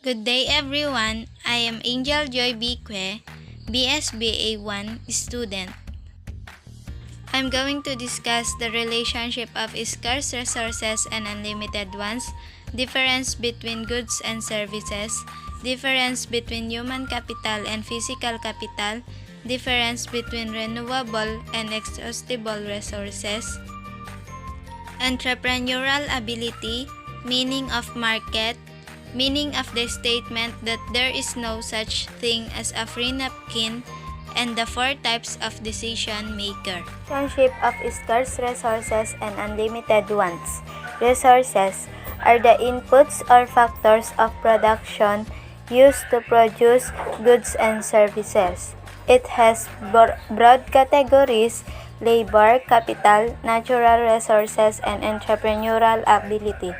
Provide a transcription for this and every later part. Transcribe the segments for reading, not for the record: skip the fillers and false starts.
Good day everyone, I am Angel Joy Bique, BSBA1 student. I'm going to discuss the relationship of scarce resources and unlimited ones, difference between goods and services, difference between human capital and physical capital, difference between renewable and exhaustible resources, entrepreneurial ability, meaning of market, meaning of the statement that there is no such thing as a free napkin, and the 4 types of decision maker. Relationship of scarce resources and unlimited ones. Resources are the inputs or factors of production used to produce goods and services. It has broad categories: labor, capital, natural resources, and entrepreneurial ability.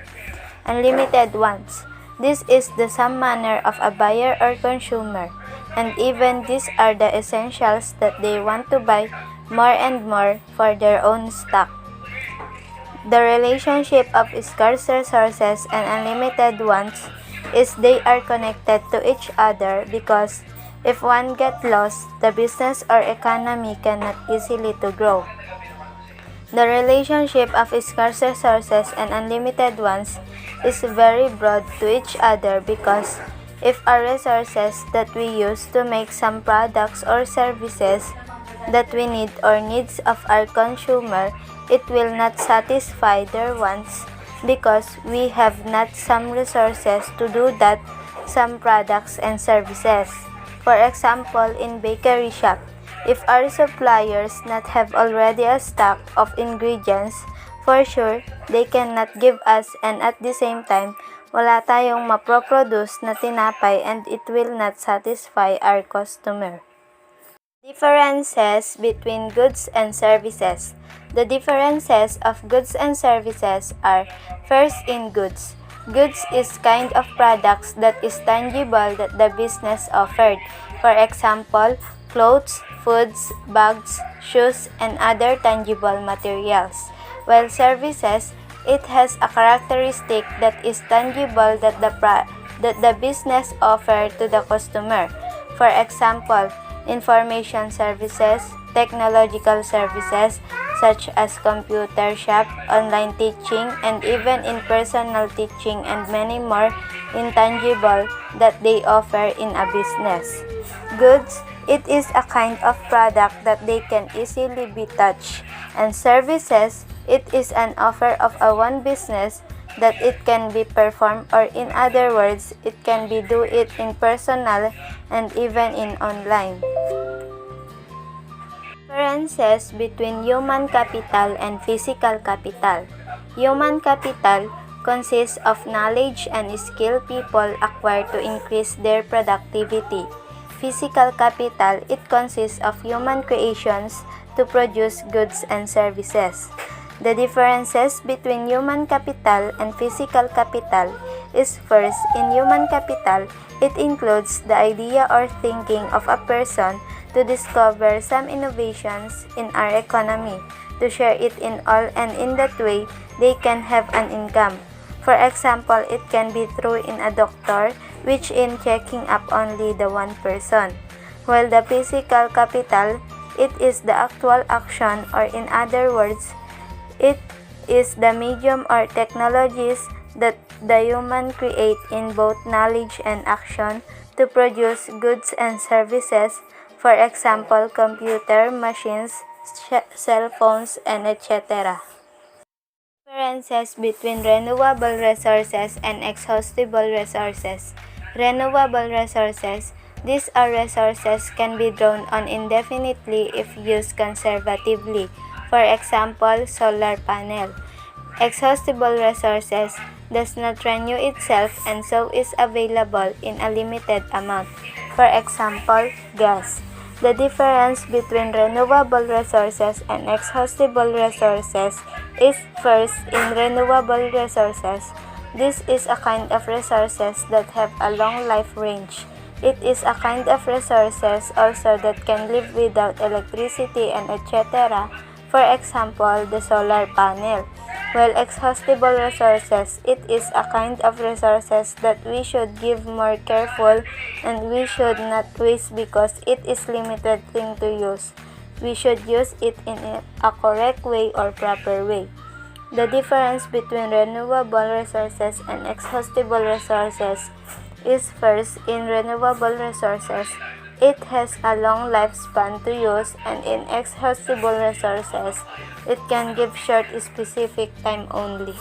Unlimited ones. This is the some manner of a buyer or consumer, and even these are the essentials that they want to buy more and more for their own stock. The relationship of scarce resources and unlimited ones is they are connected to each other because if one gets lost, the business or economy cannot easily to grow. The relationship of scarce resources and unlimited ones is very broad to each other because if our resources that we use to make some products or services that we need or needs of our consumer, it will not satisfy their wants because we have not some resources to do that some products and services. For example, in bakery shop, if our suppliers not have already a stock of ingredients, for sure, they cannot give us, and at the same time, wala tayong maproproduce na tinapay and it will not satisfy our customer. Differences between goods and services. The differences of goods and services are: first, in goods. Goods is kind of products that is tangible that the business offered. For example, clothes, foods, bags, shoes, and other tangible materials. While services, it has a characteristic that is tangible that the business offer to the customer. For example, information services, technological services such as computer shop, online teaching, and even in-personal teaching, and many more intangible that they offer in a business. Goods, it is a kind of product that they can easily be touched, and services, it is an offer of a one business that it can be performed, or in other words, it can be do it in personal and even in online. Differences between human capital and physical capital. Human capital consists of knowledge and skill people acquire to increase their productivity. Physical capital, it consists of human creations to produce goods and services. The differences between human capital and physical capital is: first, in human capital, it includes the idea or thinking of a person to discover some innovations in our economy, to share it in all, and in that way, they can have an income. For example, it can be through in a doctor, which in checking up only the one person. While the physical capital, it is the actual action, or in other words, it is the medium or technologies that the human create in both knowledge and action to produce goods and services. For example, computer, machines, cell phones, and etc. Differences between renewable resources and exhaustible resources. Renewable resources, these are resources can be drawn on indefinitely if used conservatively. For example, solar panel. Exhaustible resources does not renew itself and so is available in a limited amount. For example, gas. The difference between renewable resources and exhaustible resources is: first, in renewable resources, this is a kind of resources that have a long life range. It is a kind of resources also that can live without electricity and etc. For example, the solar panel. while exhaustible resources, it is a kind of resources that we should give more careful and we should not waste because it is limited thing to use. We should use it in a correct way or proper way. The difference between renewable resources and exhaustible resources is first, in renewable resources, it has a long lifespan to use, and in exhaustible resources, it can give short specific time only.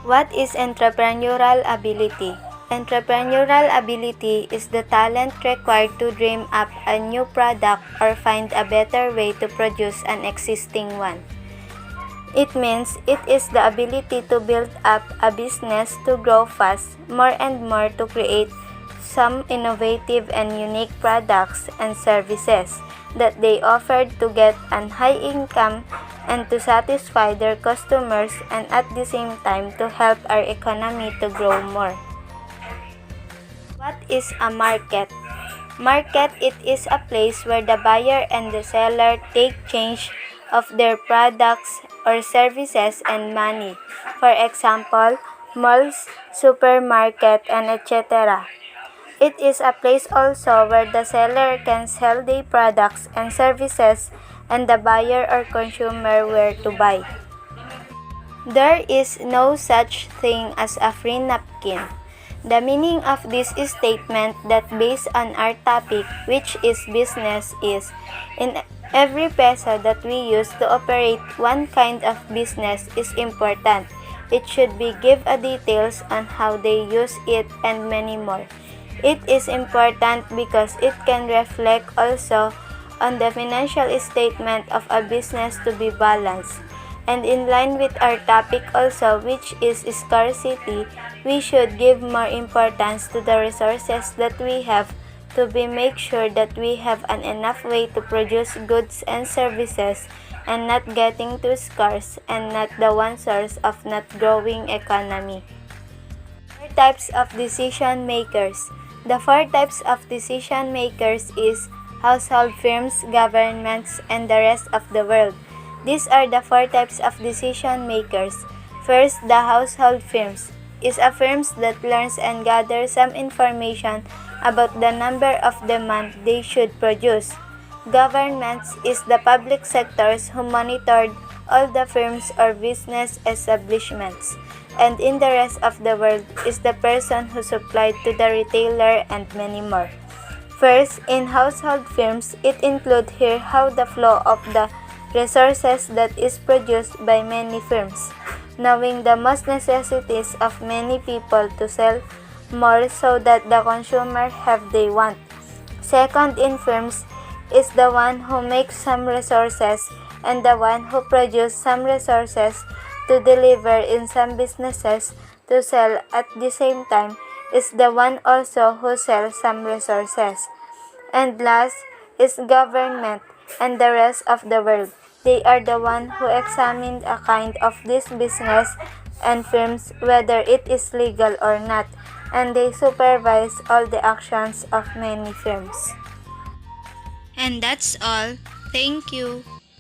What is entrepreneurial ability? Entrepreneurial ability is the talent required to dream up a new product or find a better way to produce an existing one. It means it is the ability to build up a business, to grow fast, more and more, to create some innovative and unique products and services that they offer to get an high income and to satisfy their customers, and at the same time to help our economy to grow more. What is a market? Market, it is a place where the buyer and the seller take change of their products or services and money. For example, malls, supermarket, and etc. It is a place also where the seller can sell their products and services and the buyer or consumer where to buy. There is no such thing as a free napkin. The meaning of this statement that based on our topic, which is business, is in every peso that we use to operate one kind of business is important. It should be give a details on how they use it and many more. It is important because it can reflect also on the financial statement of a business to be balanced. And in line with our topic also, which is scarcity, we should give more importance to the resources that we have to be make sure that we have an enough way to produce goods and services and not getting too scarce and not the one source of not growing economy. 4 types of decision makers. The 4 types of decision makers is household firms, governments, and the rest of the world. These are the 4 types of decision makers. First, the household firms is a firms that learns and gathers some information about the number of demand they should produce. Governments is the public sectors who monitored all the firms or business establishments. And in the rest of the world is the person who supplied to the retailer and many more. First, in household firms, it includes here how the flow of the resources that is produced by many firms, knowing the most necessities of many people to sell more so that the consumer have they want. Second, in firms is the one who makes some resources and the one who produce some resources to deliver in some businesses to sell at the same time is the one also who sells some resources. And last is government and the rest of the world. They are the one who examine a kind of this business and firms whether it is legal or not, and they supervise all the actions of many firms. And that's all. Thank you.